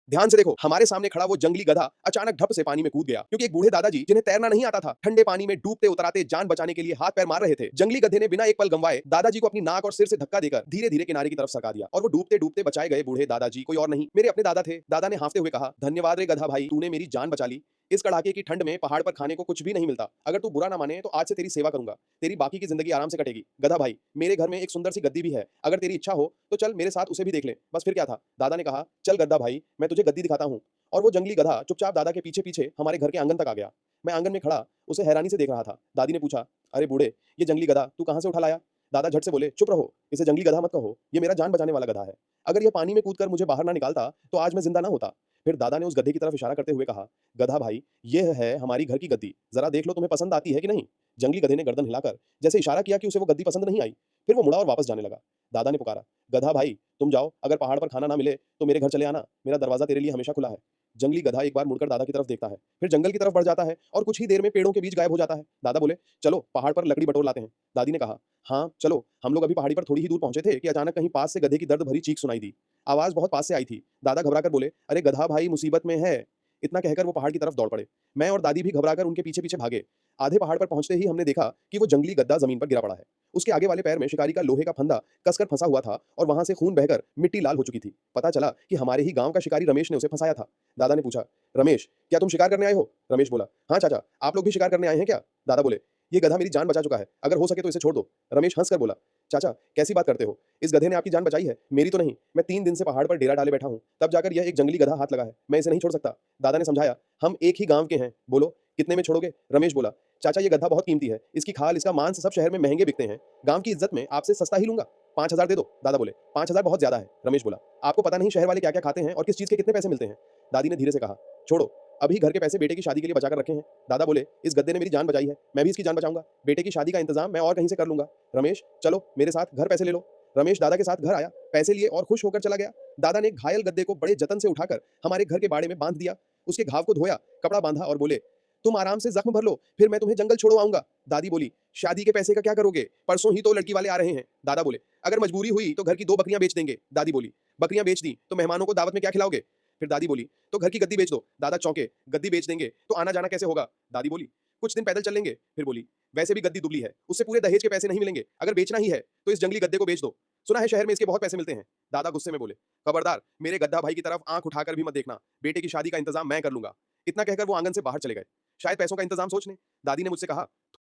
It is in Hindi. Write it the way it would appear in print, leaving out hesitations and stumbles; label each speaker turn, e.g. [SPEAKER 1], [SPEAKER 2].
[SPEAKER 1] ध्यान से देखो, हमारे सामने खड़ा वो जंगली गधा अचानक ढप से पानी में कूद गया क्योंकि एक बूढ़े दादाजी जिन्हें तैरना नहीं आता था ठंडे पानी में डूबते उतराते जान बचाने के लिए हाथ पैर मार रहे थे। जंगली गधे ने बिना एक पल गंवाए दादाजी को अपनी नाक और सिर से धक्का देकर धीरे धीरे किनारे की तरफ सरका दिया और वो डूबते डूबते बचाए गए बूढ़े दादाजी कोई और नहीं, मेरे अपने दादा थे। दादा ने हाँफते हुए कहा, धन्यवाद रे गधा भाई, तूने मेरी जान बचा ली। इस कड़ाके की ठंड में पहाड़ पर खाने को कुछ भी नहीं मिलता। अगर तू बुरा ना माने तो आज से तेरी सेवा करूंगा, तेरी बाकी की जिंदगी आराम से कटेगी। गधा भाई, मेरे घर में एक सुंदर सी गद्दी भी है, अगर तेरी इच्छा हो तो चल मेरे साथ उसे भी देख ले। बस फिर क्या था। दादा ने कहा, चल गद्दा भाई, मैं तुझे गद्दी दिखाता हूँ। और वो जंगली गधा चुपचाप दादा के पीछे पीछे हमारे घर के आंगन तक आ गया। मैं आंगन में खड़ा उसे हैरानी से देख रहा था। दादी ने पूछा, अरे बूढ़े, ये जंगली गधा तू कहाँ से उठा लाया? दादा झट से बोले, चुप रहो, इसे जंगली गधा मत कहो, ये मेरा जान बचाने वाला गधा है। अगर ये पानी में कूदकर मुझे बाहर ना निकालता तो आज मैं जिंदा ना होता। फिर दादा ने उस गधे की तरफ इशारा करते हुए कहा, गधा भाई, ये है हमारी घर की गद्दी, जरा देख लो तुम्हें पसंद आती है कि नहीं। जंगली गधे ने गर्दन हिलाकर जैसे इशारा किया कि उसे वो गद्दी पसंद नहीं आई। फिर वो मुड़ा और वापस जाने लगा। दादा ने पुकारा, गधा भाई, तुम जाओ, अगर पहाड़ पर खाना ना मिले तो मेरे घर चले आना, मेरा दरवाजा तेरे लिए हमेशा खुला है। जंगली गधा एक बार मुड़कर दादा की तरफ देखता है, फिर जंगल की तरफ बढ़ जाता है और कुछ ही देर में पेड़ों के बीच गायब हो जाता है। दादा बोले, चलो पहाड़ पर लकड़ी बटोर लाते हैं। दादी ने कहा, हाँ चलो। हम लोग अभी पहाड़ी पर थोड़ी ही दूर पहुंचे थे कि अचानक कहीं पास से गधे की दर्द भरी चीख सुनाई दी। आवाज बहुत पास से आई थी। दादा घबराकर बोले, अरे गधा भाई मुसीबत में है। इतना कहकर वो पहाड़ की तरफ दौड़ पड़े। मैं और दादी भी घबराकर उनके पीछे पीछे भागे। आधे पहाड़ पर पहुंचते ही हमने देखा कि वो जंगली गद्दा जमीन पर गिरा पड़ा है। उसके आगे वाले पैर में शिकारी का लोहे का फंदा कसकर फंसा हुआ था और वहां से खून बहकर मिट्टी लाल हो चुकी थी। पता चला कि हमारे ही गांव का शिकारी रमेश ने उसे फंसाया था। दादा ने पूछा, रमेश, क्या तुम शिकार करने आए हो? रमेश बोला, हाँ चाचा, आप लोग भी शिकार करने आए हैं क्या? दादा बोले, ये गधा मेरी जान बचा चुका है, अगर हो सके तो इसे छोड़ दो। रमेश हंसकर बोला, चाचा कैसी बात करते हो, इस गधे ने आपकी जान बचाई है, मेरी तो नहीं। मैं 3 दिन से पहाड़ पर डेरा डाले बैठा हूँ, तब जाकर यह एक जंगली गधा हाथ लगा है, मैं इसे नहीं छोड़ सकता। दादा ने समझाया, हम एक ही गांव के हैं, बोलो कितने में छोड़ोगे? रमेश बोला, चाचा ये गधा बहुत कीमती है, इसकी खाल इसका मांस सब शहर में महंगे बिकते हैं, गांव की इज्जत में आपसे सस्ता ही लूंगा। 5,000 दे दो। दादा बोले, 5,000 बहुत ज्यादा है। रमेश बोला, आपको पता नहीं शहर वाले क्या क्या खाते हैं और किस चीज के कितने पैसे मिलते हैं। दादी ने धीरे से कहा, छोड़ो, अभी घर के पैसे बेटे की शादी के लिए बचा कर रखे हैं। दादा बोले, इस गद्दे ने मेरी जान बचाई है, मैं भी इसकी जान बचाऊंगा, बेटे की शादी का इंतजाम मैं और कहीं से कर लूंगा। रमेश, चलो मेरे साथ घर पैसे ले लो। रमेश दादा के साथ घर आया, पैसे लिए और खुश होकर चला गया। दादा ने घायल गद्दे को बड़े जतन से उठाकर हमारे घर के बाड़े में बांध दिया, उसके घाव को धोया, कपड़ा बांधा और बोले, तुम आराम से जख्म भर लो, फिर मैं तुम्हें जंगल छोड़ो आऊंगा। दादी बोली, शादी के पैसे का क्या करोगे, परसों ही तो लड़की वाले आ रहे हैं। दादा बोले, अगर मजबूरी हुई तो घर की 2 बकरियां बेच देंगे। दादी बोली, बकरियां बेच दी तो मेहमानों को दावत में क्या खिलाओगे? फिर दादी बोली, तो घर की गद्दी बेच दो। दादा चौंके, गद्दी बेच देंगे तो आना जाना कैसे होगा? दादी बोली, कुछ दिन पैदल चल लेंगे। फिर बोली, वैसे भी गद्दी दुबली है, उससे पूरे दहेज के पैसे नहीं मिलेंगे, अगर बेचना ही है तो इस जंगली गद्दे को बेच दो, सुना है शहर में इसके बहुत पैसे मिलते हैं। दादा गुस्से में बोले, खबरदार मेरे गद्दा भाई की तरफ आंख उठाकर भी मत देखना, बेटे की शादी का इंतजाम मैं कर लूंगा। इतना कहकर वो आंगन से बाहर चले गए, शायद पैसों का इंतजाम सोचने। दादी ने मुझसे कहा,